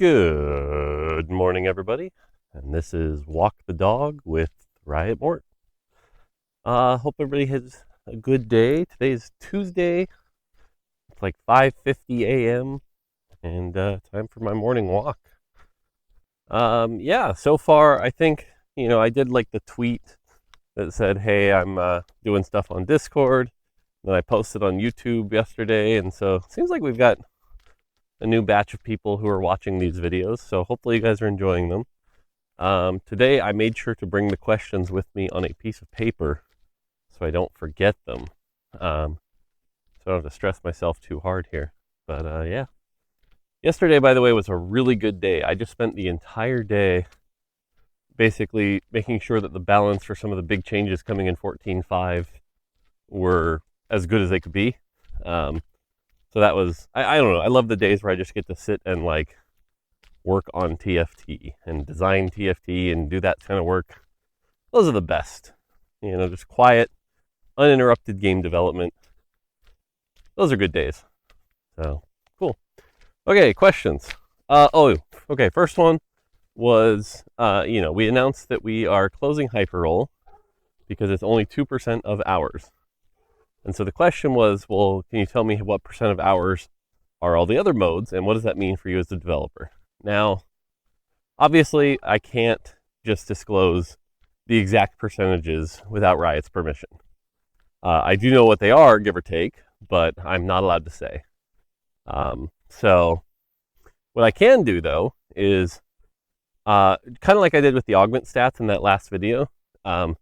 Good morning, everybody, and this is Walk the Dog with Riot Mort. Hope everybody has a good day. Today's Tuesday. It's like 5:50 a.m. and time for my morning walk. Yeah, so far I think I did like the tweet that said, "Hey, I'm doing stuff on Discord." Then I posted on YouTube yesterday, and so it seems like we've got a new batch of people who are watching these videos, so hopefully you guys are enjoying them. Today I made sure to bring the questions with me on a piece of paper so I don't forget them. So I don't have to stress myself too hard here. But yeah. Yesterday, by the way, was a really good day. I just spent the entire day basically making sure that the balance for some of the big changes coming in 14.5 were as good as they could be. So that was, I don't know, I love the days where I just get to sit and like work on TFT and design TFT and do that kind of work. Those are the best. Just quiet, uninterrupted game development. Those are good days. So, cool. Okay, questions. Okay, first one was, we announced that we are closing Hyperroll because it's only 2% of hours. And so the question was, well, can you tell me what percent of hours are all the other modes, and what does that mean for you as a developer? Now, obviously, I can't just disclose the exact percentages without Riot's permission. I do know what they are, give or take, but I'm not allowed to say. So what I can do, though, is kind of like I did with the augment stats in that last video. I'll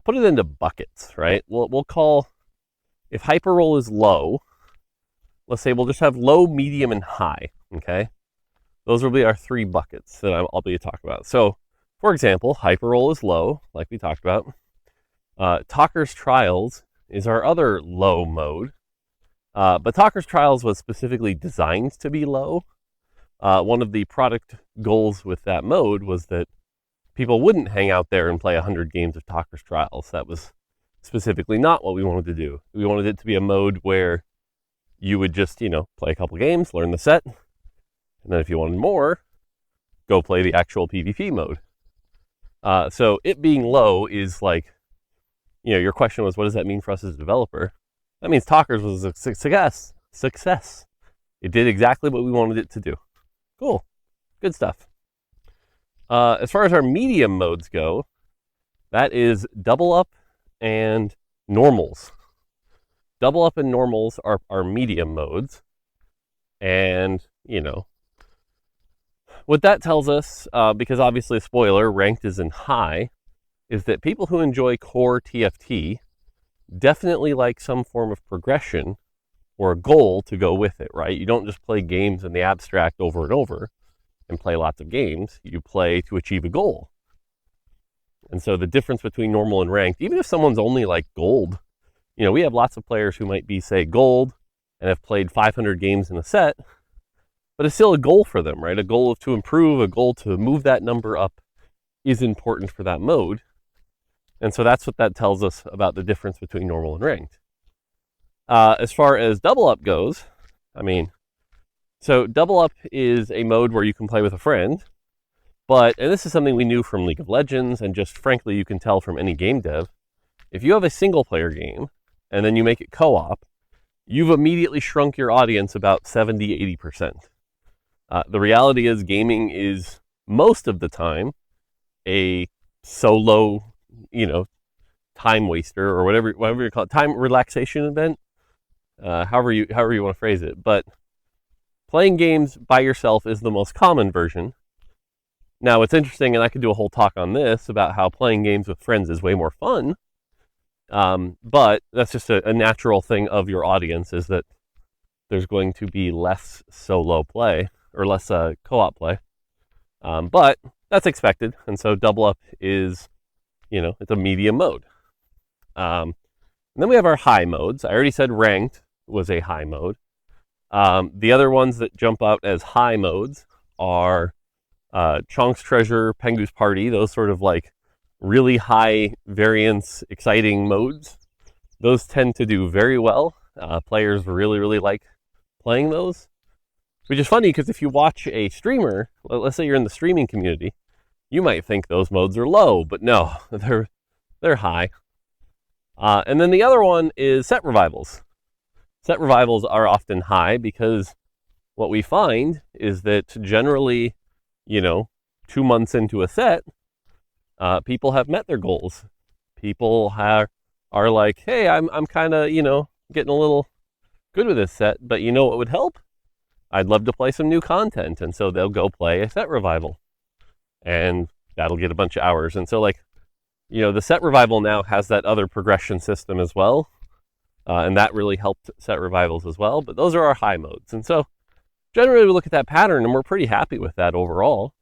put it into buckets, right? We'll call... If Hyperroll is low, let's say we'll just have low, medium, and high, okay? Those will be our three buckets that I'll be talking about. So, for example, Hyperroll is low, like we talked about. Talker's Trials is our other low mode. But Talker's Trials was specifically designed to be low. One of the product goals with that mode was that people wouldn't hang out there and play 100 games of Talker's Trials. That was specifically not what we wanted to do. We wanted it to be a mode where you would just, play a couple games, learn the set, and then if you wanted more, go play the actual PvP mode. So it being low is like, your question was, what does that mean for us as a developer? That means Talkers was a success. It did exactly what we wanted it to do. Cool. Good stuff. As far as our medium modes go, that is Double Up and Normals. Double Up and Normals are our medium modes. And, what that tells us, because obviously, spoiler, ranked is in high, is that people who enjoy core TFT definitely like some form of progression or a goal to go with it, right? You don't just play games in the abstract over and over and play lots of games. You play to achieve a goal. And so the difference between normal and ranked, even if someone's only like gold, we have lots of players who might be, say, gold and have played 500 games in a set, but it's still a goal for them, right? A goal to improve, a goal to move that number up is important for that mode. And so that's what that tells us about the difference between normal and ranked. As far as Double Up goes, so Double Up is a mode where you can play with a friend. But, and this is something we knew from League of Legends, and just frankly you can tell from any game dev, if you have a single player game, and then you make it co-op, you've immediately shrunk your audience about 70-80%. The reality is gaming is, most of the time, a solo, time waster, or whatever you call it, time relaxation event, however you want to phrase it. But playing games by yourself is the most common version. Now, it's interesting, and I could do a whole talk on this, about how playing games with friends is way more fun. But that's just a natural thing of your audience, is that there's going to be less solo play, or less co-op play. But that's expected, and so Double Up is, it's a medium mode. And then we have our high modes. I already said ranked was a high mode. The other ones that jump out as high modes are Chonk's Treasure, Pengu's Party, those sort of like really high variance, exciting modes. Those tend to do very well. Players really, really like playing those. Which is funny because if you watch a streamer, let's say you're in the streaming community, you might think those modes are low, but no, they're high. And then the other one is set revivals. Set revivals are often high because what we find is that generally, 2 months into a set, people have met their goals. People are like, hey, I'm kind of, getting a little good with this set, but you know what would help? I'd love to play some new content. And so they'll go play a set revival. And that'll get a bunch of hours. And so, the set revival now has that other progression system as well. And that really helped set revivals as well. But those are our high modes. And so generally we look at that pattern and we're pretty happy with that overall.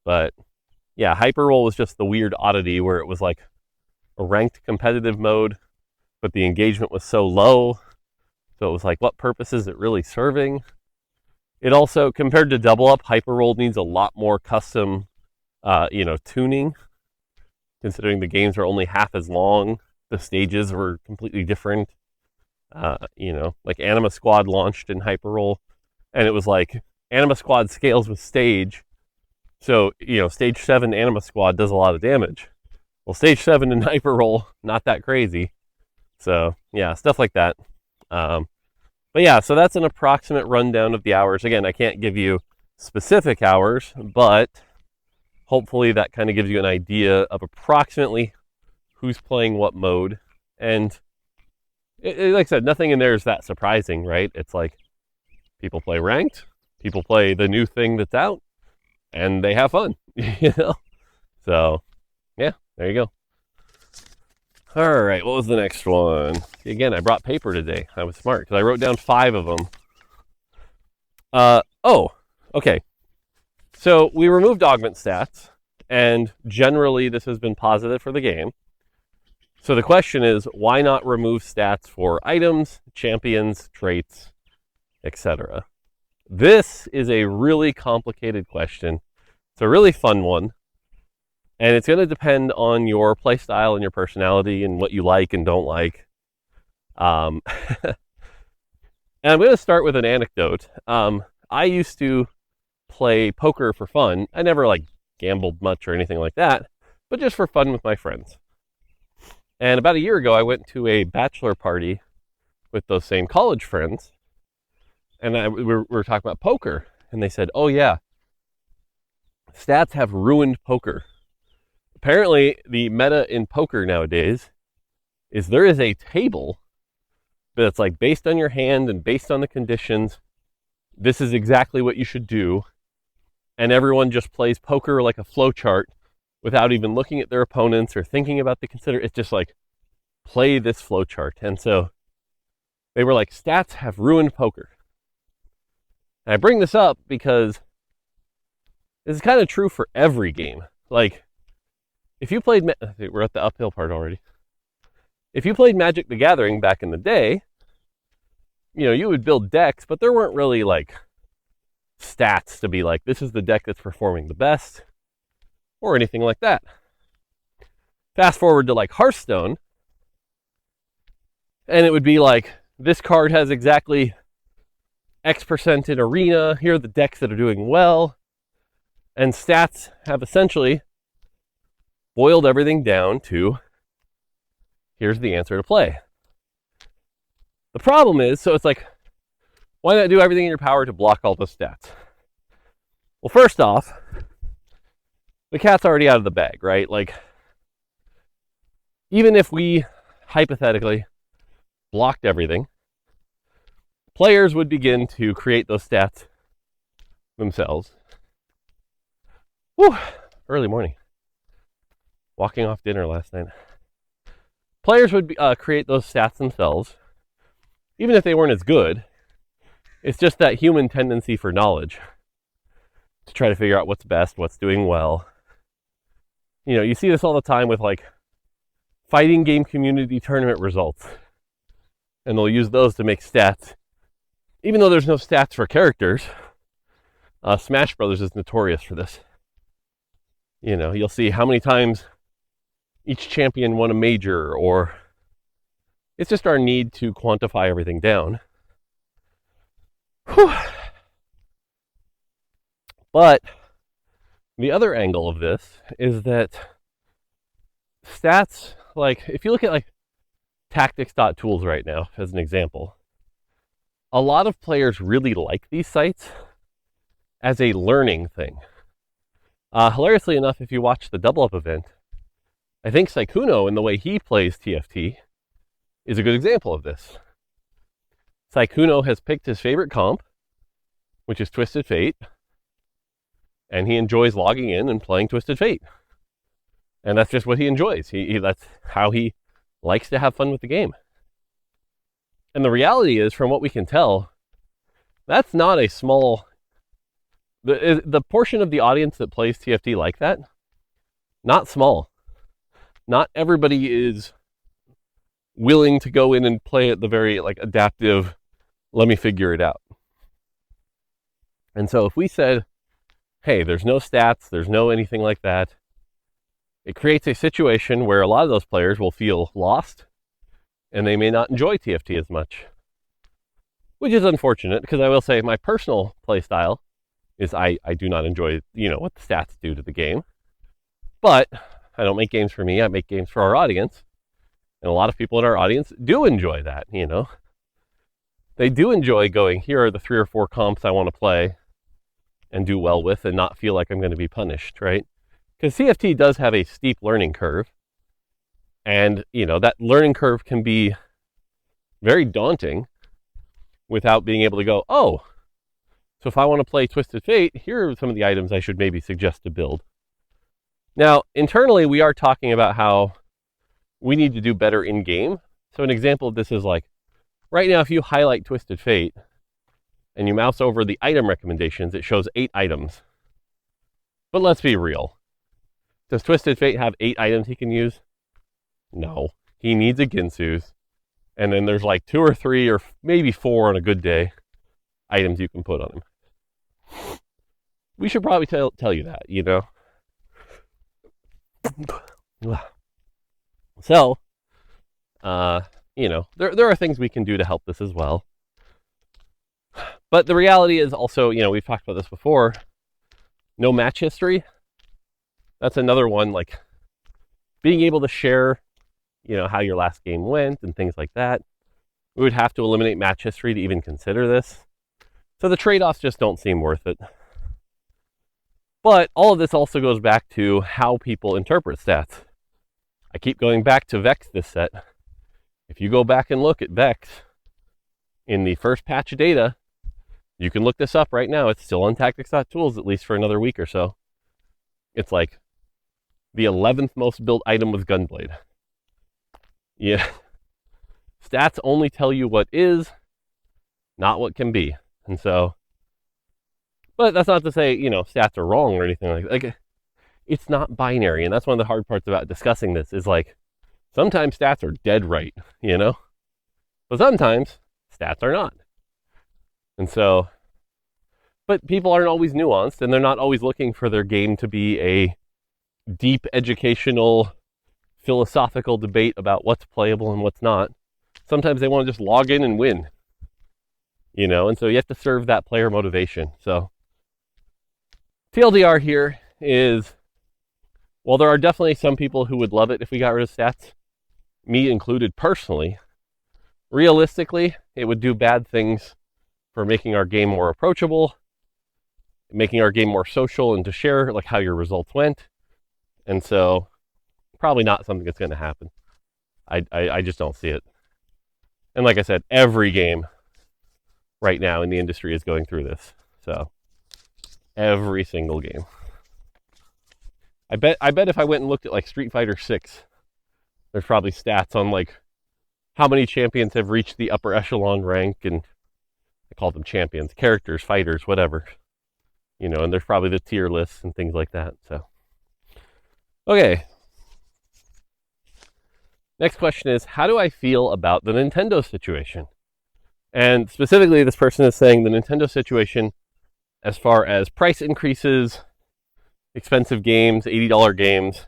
But yeah, hyper roll was just the weird oddity where it was like a ranked competitive mode, but the engagement was so low. So it was like, what purpose is it really serving? It also, compared to double up, hyper roll needs a lot more custom, tuning. Considering the games are only half as long, the stages were completely different. Like Anima Squad launched in hyper roll, and it was like Anima Squad scales with stage. So, stage 7 Anima Squad does a lot of damage. Well, stage 7 in hyper roll, not that crazy. So yeah, stuff like that. But yeah, so that's an approximate rundown of the hours. Again, I can't give you specific hours, but hopefully that kind of gives you an idea of approximately who's playing what mode. And like I said, nothing in there is that surprising, right? It's like people play ranked, people play the new thing that's out, and they have fun, So yeah, there you go. All right, what was the next one? Again, I brought paper today. I was smart because I wrote down 5 of them. Okay. So we removed augment stats, and generally this has been positive for the game. So the question is, why not remove stats for items, champions, traits, etc.? This is a really complicated question. It's a really fun one. And it's going to depend on your play style and your personality and what you like and don't like. And I'm going to start with an anecdote. I used to play poker for fun. I never gambled much or anything like that, but just for fun with my friends. And about a year ago, I went to a bachelor party with those same college friends. And we were talking about poker. And they said, oh yeah, stats have ruined poker. Apparently, the meta in poker nowadays is there is a table that's based on your hand and based on the conditions. This is exactly what you should do. And everyone just plays poker like a flowchart without even looking at their opponents or thinking about it's just play this flowchart. And so they were like, stats have ruined poker. And I bring this up because this is kind of true for every game. If you played, we're at the uphill part already. If you played Magic the Gathering back in the day, you would build decks, but there weren't really stats to be this is the deck that's performing the best or anything like that. Fast forward to Hearthstone, and it would be this card has exactly X% in arena. Here are the decks that are doing well. And stats have essentially boiled everything down to here's the answer to play. The problem is, so it's why not do everything in your power to block all the stats? Well, first off, the cat's already out of the bag, right? Even if we hypothetically blocked everything, players would begin to create those stats themselves. Whew, early morning. Walking off dinner last night. Players would create those stats themselves, even if they weren't as good. It's just that human tendency for knowledge to try to figure out what's best, what's doing well. You see this all the time with fighting game community tournament results. And they'll use those to make stats. Even though there's no stats for characters, Smash Brothers is notorious for this. You'll see how many times each champion won a major, or it's just our need to quantify everything down. Whew. But the other angle of this is that stats, like if you look at like tactics.tools right now as an example, a lot of players really like these sites as a learning thing. Hilariously enough, if you watch the double up event, I think Saikuno and the way he plays TFT is a good example of this. Saikuno has picked his favorite comp, which is Twisted Fate, and he enjoys logging in and playing Twisted Fate. And that's just what he enjoys. That's how he likes to have fun with the game. And the reality is, from what we can tell, that's not a small... The portion of the audience that plays TFT like that, not small. Not everybody is willing to go in and play at the very like adaptive, let me figure it out. And so if we said, hey, there's no stats, there's no anything like that, it creates a situation where a lot of those players will feel lost and they may not enjoy TFT as much, which is unfortunate because I will say my personal play style is I do not enjoy, what the stats do to the game. But I don't make games for me, I make games for our audience. And a lot of people in our audience do enjoy that, They do enjoy going, here are the 3 or 4 comps I want to play and do well with and not feel like I'm going to be punished, right? Because CFT does have a steep learning curve. And, that learning curve can be very daunting without being able to go, oh, so if I want to play Twisted Fate, here are some of the items I should maybe suggest to build. Now, internally, we are talking about how we need to do better in-game. So an example of this is like, right now, if you highlight Twisted Fate and you mouse over the item recommendations, it shows 8 items. But let's be real. Does Twisted Fate have 8 items he can use? No. He needs a Ginsu's. And then there's like 2 or 3 or maybe 4 on a good day items you can put on him. We should probably tell you that, So, there are things we can do to help this as well. But the reality is also, we've talked about this before, no match history. That's another one, like being able to share, how your last game went and things like that. We would have to eliminate match history to even consider this. So the trade-offs just don't seem worth it. But all of this also goes back to how people interpret stats. I keep going back to Vex this set. If you go back and look at Vex in the first patch of data, you can look this up right now. It's still on tactics.tools at least for another week or so. It's like the 11th most built item was Gunblade. Yeah. Stats only tell you what is, not what can be. And so, but that's not to say, stats are wrong or anything like that. Like, it's not binary. And that's one of the hard parts about discussing this is like, sometimes stats are dead right, But sometimes stats are not. And so, but people aren't always nuanced and they're not always looking for their game to be a deep educational, philosophical debate about what's playable and what's not. Sometimes they want to just log in and win. And so you have to serve that player motivation. So TLDR here is, while there are definitely some people who would love it if we got rid of stats, me included personally, realistically, it would do bad things for making our game more approachable, making our game more social and to share like how your results went. And so probably not something that's going to happen. I just don't see it. And like I said, every game right now in the industry is going through this. So every single game. I bet if I went and looked at like Street Fighter 6, there's probably stats on like how many champions have reached the upper echelon rank, and I call them champions, characters, fighters, whatever. And there's probably the tier lists and things like that. So, okay. Next question is, how do I feel about the Nintendo situation? And specifically, this person is saying the Nintendo situation as far as price increases, expensive games, $80 games,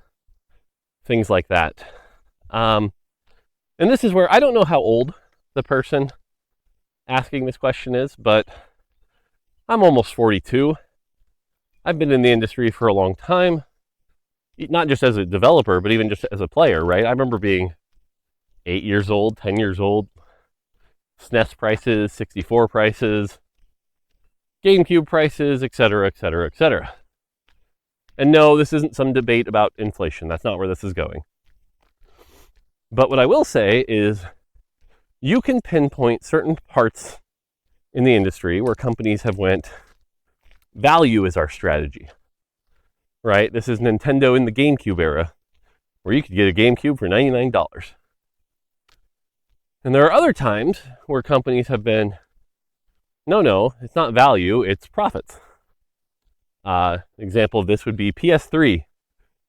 things like that. And this is where I don't know how old the person asking this question is, but I'm almost 42. I've been in the industry for a long time, not just as a developer, but even just as a player, right? I remember being 8 years old, 10 years old, SNES prices, 64 prices, GameCube prices, etc., etc., etc. And no, this isn't some debate about inflation. That's not where this is going. But what I will say is you can pinpoint certain parts in the industry where companies have went, value is our strategy, right? This is Nintendo in the GameCube era, where you could get a GameCube for $99. And there are other times where companies have been, no, it's not value, it's profits. Example of this would be PS3,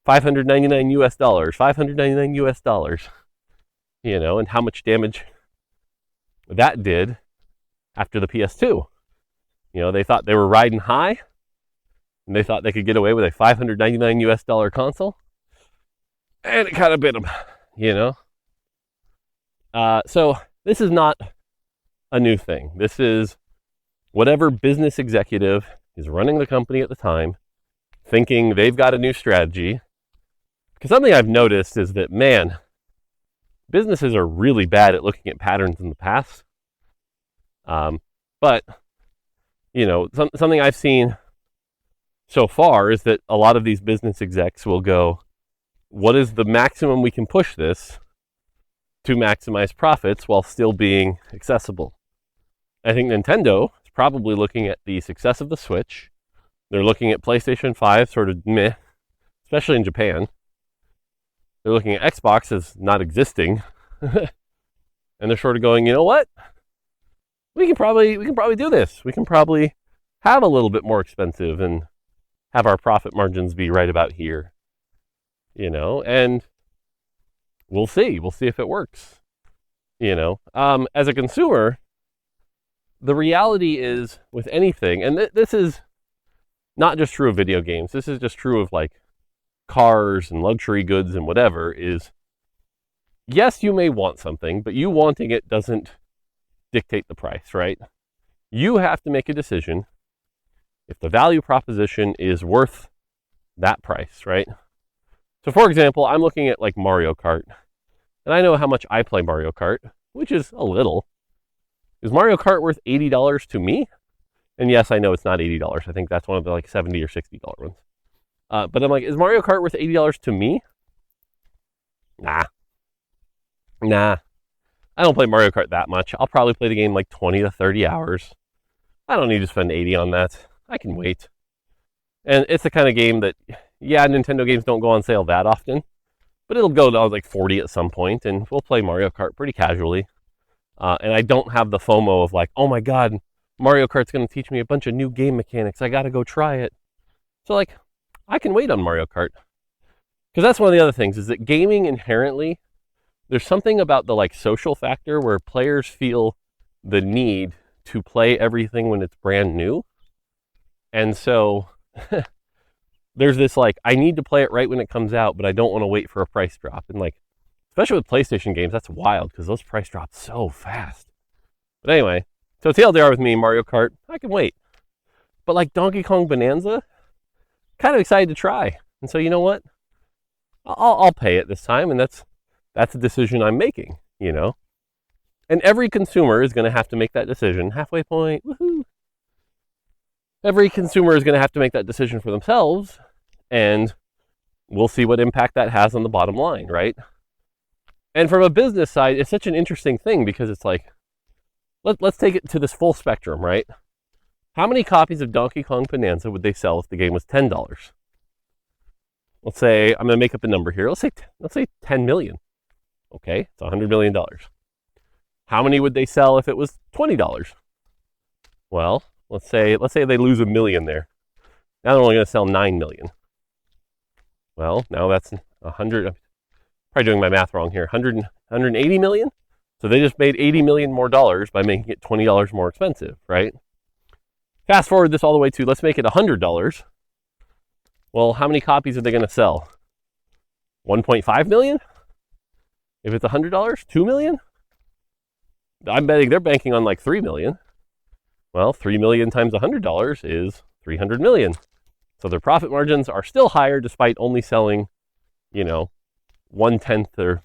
$599 US, $599 US, and how much damage that did after the PS2. They thought they were riding high, and they thought they could get away with a $599 US console, and it kind of bit them, So this is not a new thing. This is whatever business executive is running the company at the time, thinking they've got a new strategy. Because something I've noticed is that, man, businesses are really bad at looking at patterns in the past. But, something I've seen so far is that a lot of these business execs will go, what is the maximum we can push this to maximize profits while still being accessible? I think Nintendo is probably looking at the success of the Switch. They're looking at PlayStation 5 sort of meh, especially in Japan. They're looking at Xbox as not existing. And they're sort of going, you know what? We can probably do this. We can probably have a little bit more expensive and have our profit margins be right about here. And we'll see. We'll see if it works. As a consumer, the reality is with anything, and this is not just true of video games, this is just true of like cars and luxury goods and whatever, is yes, you may want something, but you wanting it doesn't dictate the price, right? You have to make a decision if the value proposition is worth that price, right? So for example, I'm looking at like Mario Kart, and I know how much I play Mario Kart, which is a little. Is Mario Kart worth $80 to me? And yes, I know it's not $80. I think that's one of the like $70 or $60 ones. But I'm like, is Mario Kart worth $80 to me? Nah. I don't play Mario Kart that much. I'll probably play the game like 20 to 30 hours. I don't need to spend 80 on that. I can wait. And it's the kind of game that, yeah, Nintendo games don't go on sale that often, but it'll go to like 40 at some point, and we'll play Mario Kart pretty casually. And I don't have the FOMO of like, oh my God, Mario Kart's going to teach me a bunch of new game mechanics. I got to go try it. So like, I can wait on Mario Kart. Because that's one of the other things, is that gaming inherently, there's something about the like social factor where players feel the need to play everything when it's brand new. And so there's this like, I need to play it right when it comes out, but I don't want to wait for a price drop. And like, especially with PlayStation games, that's wild because those price drop so fast. But anyway, so TLDR with me, Mario Kart, I can wait. But like Donkey Kong Bonanza, kind of excited to try. And so you know what? I'll pay it this time, and that's a decision I'm making, And every consumer is going to have to make that decision. Halfway point, woohoo! Every consumer is going to have to make that decision for themselves, and we'll see what impact that has on the bottom line, right? And from a business side, it's such an interesting thing because it's like, let's take it to this full spectrum, right? How many copies of Donkey Kong Bonanza would they sell if the game was $10? Let's say, I'm going to make up a number here. Let's say 10 million. Okay, it's $100 million. How many would they sell if it was $20? Well, let's say they lose $1 million there. Now they're only going to sell 9 million. Well, now that's 100. I'm probably doing my math wrong here. 180 million. So they just made $80 million more dollars by making it $20 more expensive, right? Fast forward this all the way to, let's make it $100. Well, how many copies are they going to sell? 1.5 million? If it's $100, 2 million? I'm betting they're banking on like 3 million. Well, 3 million times $100 is 300 million. So their profit margins are still higher despite only selling, 1/10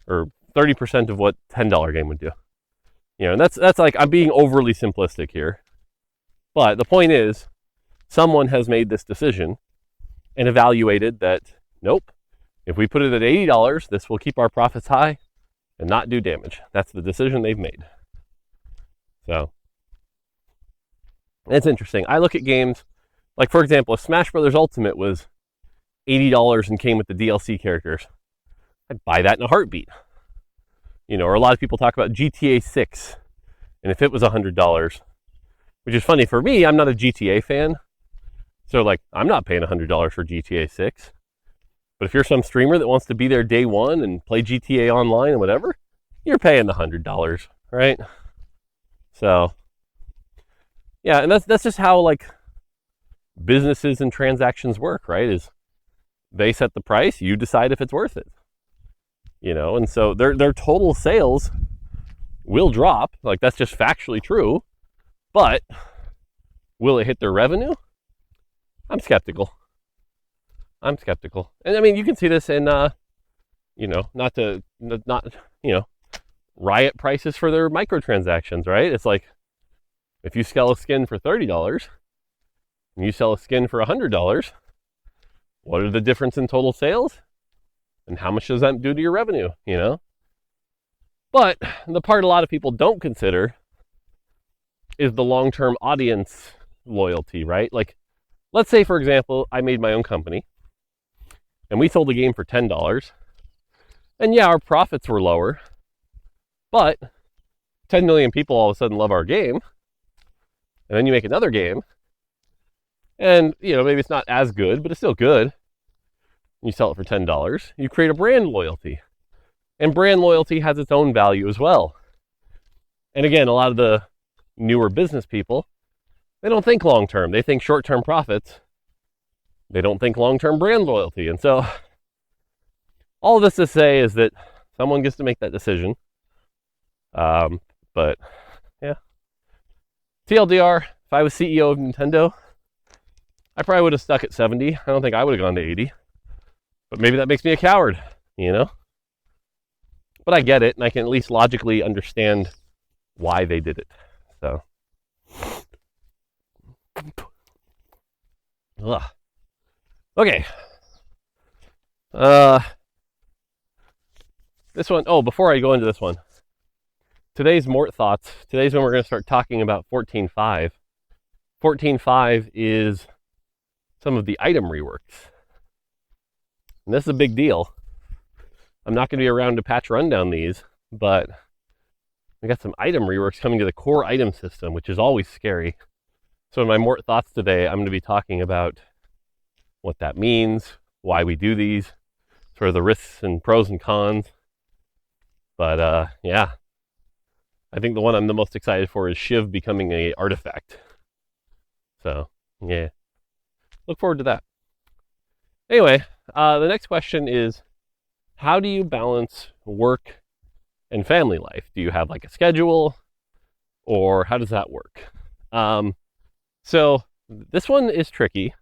or 30% of what $10 game would do. And that's like, I'm being overly simplistic here. But the point is, someone has made this decision and evaluated that, nope, if we put it at $80, this will keep our profits high and not do damage. That's the decision they've made. So it's interesting. I look at games, like for example, if Smash Brothers Ultimate was $80 and came with the DLC characters, I'd buy that in a heartbeat. Or a lot of people talk about GTA 6, and if it was $100, which is funny for me, I'm not a GTA fan, so like I'm not paying $100 for GTA 6. But if you're some streamer that wants to be there day one and play GTA online and whatever, you're paying the $100, right? So, yeah, and that's just how like businesses and transactions work, right? Is they set the price, you decide if it's worth it. And so their total sales will drop, like that's just factually true, but will it hit their revenue? I'm skeptical. And I mean, you can see this in, not riot prices for their microtransactions, right? It's like, if you sell a skin for $30 and you sell a skin for $100, what are the difference in total sales? And how much does that do to your revenue, But the part a lot of people don't consider is the long-term audience loyalty, right? Like, let's say, for example, I made my own company and we sold a game for $10. And yeah, our profits were lower, but 10 million people all of a sudden love our game. And then you make another game and, maybe it's not as good, but it's still good. You sell it for $10. You create a brand loyalty. And brand loyalty has its own value as well. And again, a lot of the newer business people, they don't think long-term. They think short-term profits. They don't think long-term brand loyalty. And so all of this to say is that someone gets to make that decision. But yeah. TLDR, if I was CEO of Nintendo, I probably would have stuck at 70. I don't think I would have gone to 80. But maybe that makes me a coward, But I get it, and I can at least logically understand why they did it. So. Ugh. Okay. This one, before I go into this one, today's Mort thoughts. Today's when we're going to start talking about 14.5. 14.5 is some of the item reworks. And this is a big deal. I'm not going to be around to patch rundown these, but we got some item reworks coming to the core item system, which is always scary. So in my Mort thoughts today, I'm going to be talking about what that means, why we do these, sort of the risks and pros and cons. But yeah, I think the one I'm the most excited for is Shiv becoming an artifact. So yeah, look forward to that. Anyway, the next question is, how do you balance work and family life? Do you have like a schedule, or how does that work? So this one is tricky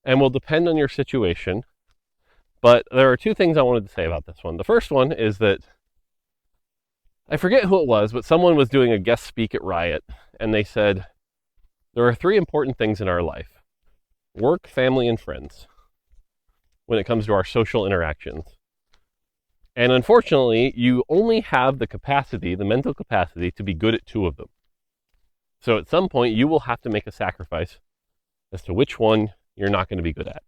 and will depend on your situation, but there are two things I wanted to say about this one. The first one is that I forget who it was, but someone was doing a guest speak at Riot, and they said, there are 3 important things in our life: work, family, and friends, when it comes to our social interactions. And unfortunately, you only have the capacity, the mental capacity, to be good at 2 of them. So at some point, you will have to make a sacrifice as to which one you're not going to be good at.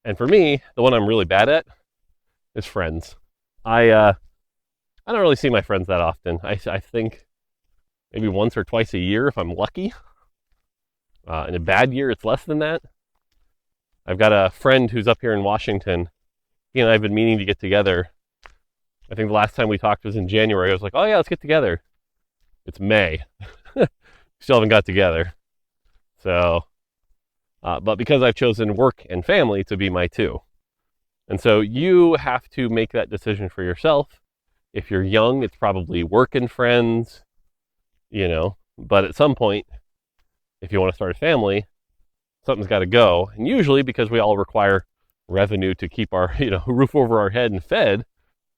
And for me, the one I'm really bad at is friends. I don't really see my friends that often. I think maybe once or twice a year if I'm lucky. In a bad year, it's less than that. I've got a friend who's up here in Washington. He and I have been meaning to get together. I think the last time we talked was in January. I was like, oh yeah, let's get together. It's May. Still haven't got together. So, but because I've chosen work and family to be my 2. And so you have to make that decision for yourself. If you're young, it's probably work and friends, But at some point, if you want to start a family, something's got to go. And usually, because we all require revenue to keep our roof over our head and fed,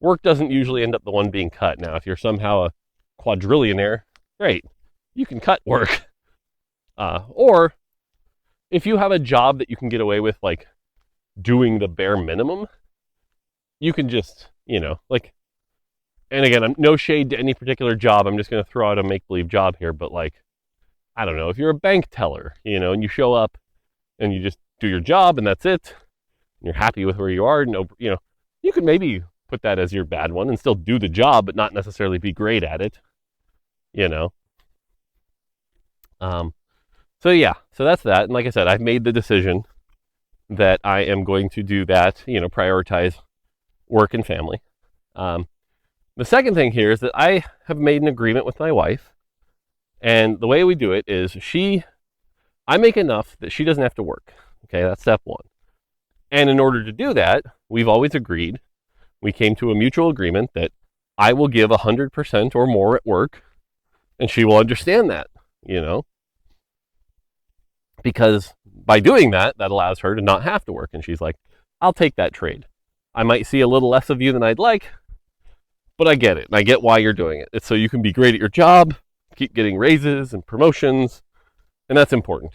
work doesn't usually end up the one being cut. Now, if you're somehow a quadrillionaire, great, you can cut work. Or if you have a job that you can get away with, like doing the bare minimum, you can just, and again, I'm no shade to any particular job. I'm just going to throw out a make-believe job here, but like, I don't know, if you're a bank teller, and you show up and you just do your job and that's it, and you're happy with where you are, you could maybe put that as your bad one and still do the job, but not necessarily be great at it, So that's that. And like I said, I've made the decision that I am going to do that, prioritize work and family. The second thing here is that I have made an agreement with my wife, and the way we do it is I make enough that she doesn't have to work. Okay, that's step one. And in order to do that, we've always agreed, we came to a mutual agreement that I will give 100% or more at work, and she will understand that, because by doing that, that allows her to not have to work. And she's like, I'll take that trade. I might see a little less of you than I'd like, but I get it. And I get why you're doing it. It's so you can be great at your job, keep getting raises and promotions, and that's important.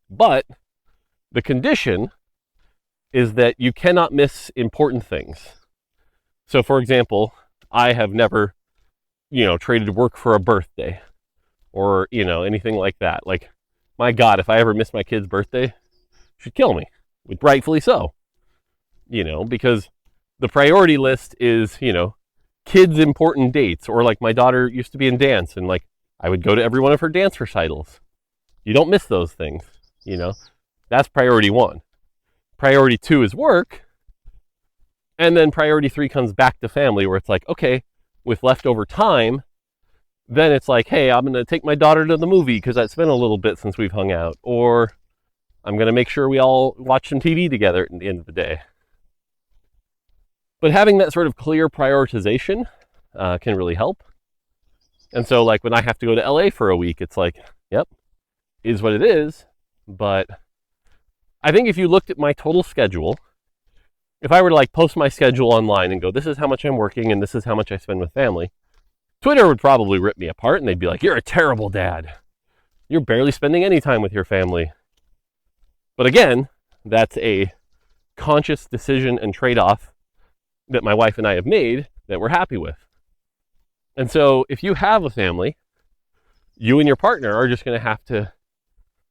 But the condition is that you cannot miss important things. So for example, I have never, traded work for a birthday or, anything like that. Like, my God, if I ever miss my kid's birthday, she'd kill me, rightfully so, because the priority list is, kids' important dates, or like my daughter used to be in dance, and like I would go to every one of her dance recitals. You don't miss those things, that's priority one. Priority two is work, and then priority three comes back to family, where it's like, okay, with leftover time, then it's like, hey, I'm going to take my daughter to the movie because it's been a little bit since we've hung out, or I'm going to make sure we all watch some TV together at the end of the day. But having that sort of clear prioritization can really help. And so like when I have to go to LA for a week, it's like, yep, is what it is. But I think if you looked at my total schedule, if I were to like post my schedule online and go, this is how much I'm working and this is how much I spend with family, Twitter would probably rip me apart and they'd be like, you're a terrible dad. You're barely spending any time with your family. But again, that's a conscious decision and trade-off that my wife and I have made that we're happy with. And so if you have a family, you and your partner are just going to have to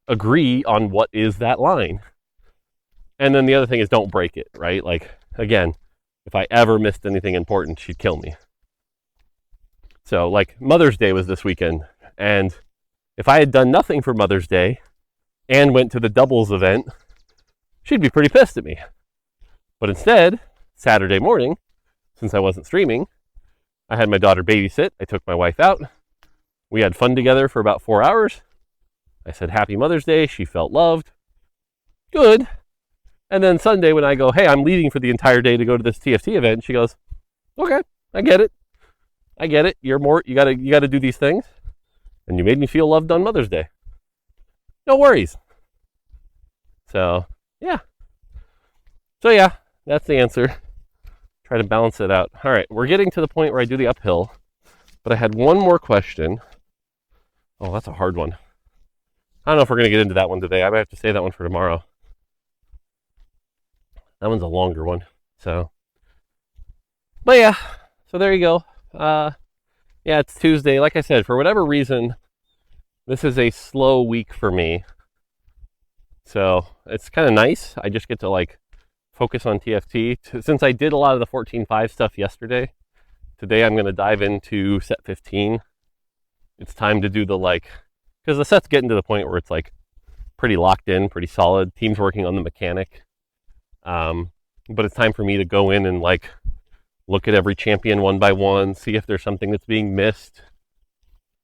agree on what is that line. And then the other thing is don't break it, right? Like, again, if I ever missed anything important, she'd kill me. So like Mother's Day was this weekend, and if I had done nothing for Mother's Day and went to the doubles event, she'd be pretty pissed at me. But instead, Saturday morning, since I wasn't streaming, I had my daughter babysit. I took my wife out. We had fun together for about 4 hours. I said, Happy Mother's Day. She felt loved. Good. And then Sunday when I go, hey, I'm leaving for the entire day to go to this TFT event, she goes, okay, I get it. You gotta do these things. And you made me feel loved on Mother's Day. No worries. So, yeah. That's the answer. Try to balance it out. All right, we're getting to the point where I do the uphill, but I had one more question. Oh, that's a hard one. I don't know if we're going to get into that one today. I might have to save that one for tomorrow. That one's a longer one. So there you go. It's Tuesday. Like I said, for whatever reason, this is a slow week for me. So it's kind of nice. I just get to like focus on TFT. Since I did a lot of the 14.5 stuff yesterday, today I'm going to dive into set 15. It's time to do because the set's getting to the point where it's like pretty locked in, pretty solid. Team's working on the mechanic. But it's time for me to go in and like look at every champion one by one, see if there's something that's being missed,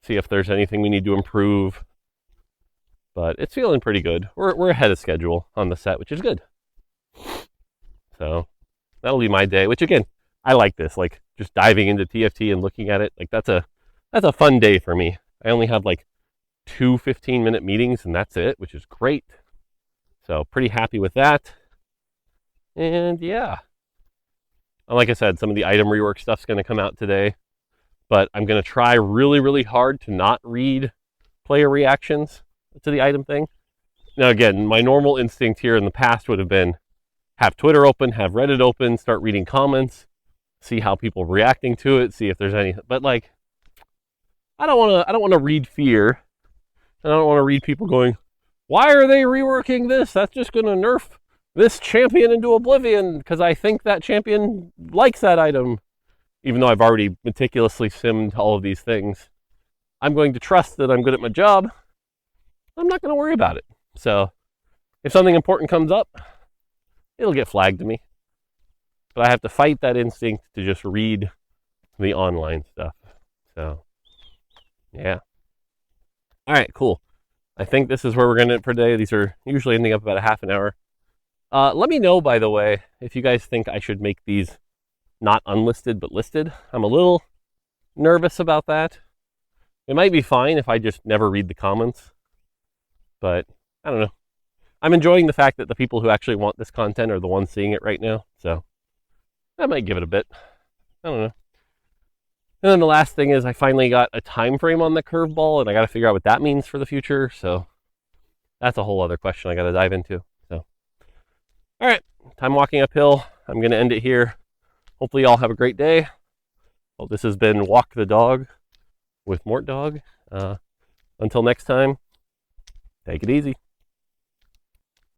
see if there's anything we need to improve. But it's feeling pretty good. We're ahead of schedule on the set, which is good. So that'll be my day, which again, I like this, like just diving into TFT and looking at it. Like that's a fun day for me. I only have like 2 15-minute meetings and that's it, which is great. So pretty happy with that. And yeah, like I said, some of the item rework stuff's going to come out today, but I'm going to try really, really hard to not read player reactions to the item thing. Now, again, my normal instinct here in the past would have been have Twitter open, have Reddit open, start reading comments, see how people are reacting to it, see if there's any. But like, I don't want to read fear. I don't want to read people going, "Why are they reworking this? That's just going to nerf this champion into oblivion because I think that champion likes that item." Even though I've already meticulously simmed all of these things, I'm going to trust that I'm good at my job. I'm not going to worry about it. So if something important comes up, it'll get flagged to me. But I have to fight that instinct to just read the online stuff. So, yeah. All right, cool. I think this is where we're going to end it for today. These are usually ending up about a half an hour. Let me know, by the way, if you guys think I should make these not unlisted but listed. I'm a little nervous about that. It might be fine if I just never read the comments, but I don't know. I'm enjoying the fact that the people who actually want this content are the ones seeing it right now, so I might give it a bit. I don't know. And then the last thing is I finally got a time frame on the curveball, and I got to figure out what that means for the future, so that's a whole other question I got to dive into. So, all right, time walking uphill. I'm going to end it here. Hopefully y'all have a great day. Well, this has been Walk the Dog with Mortdog. Until next time, take it easy.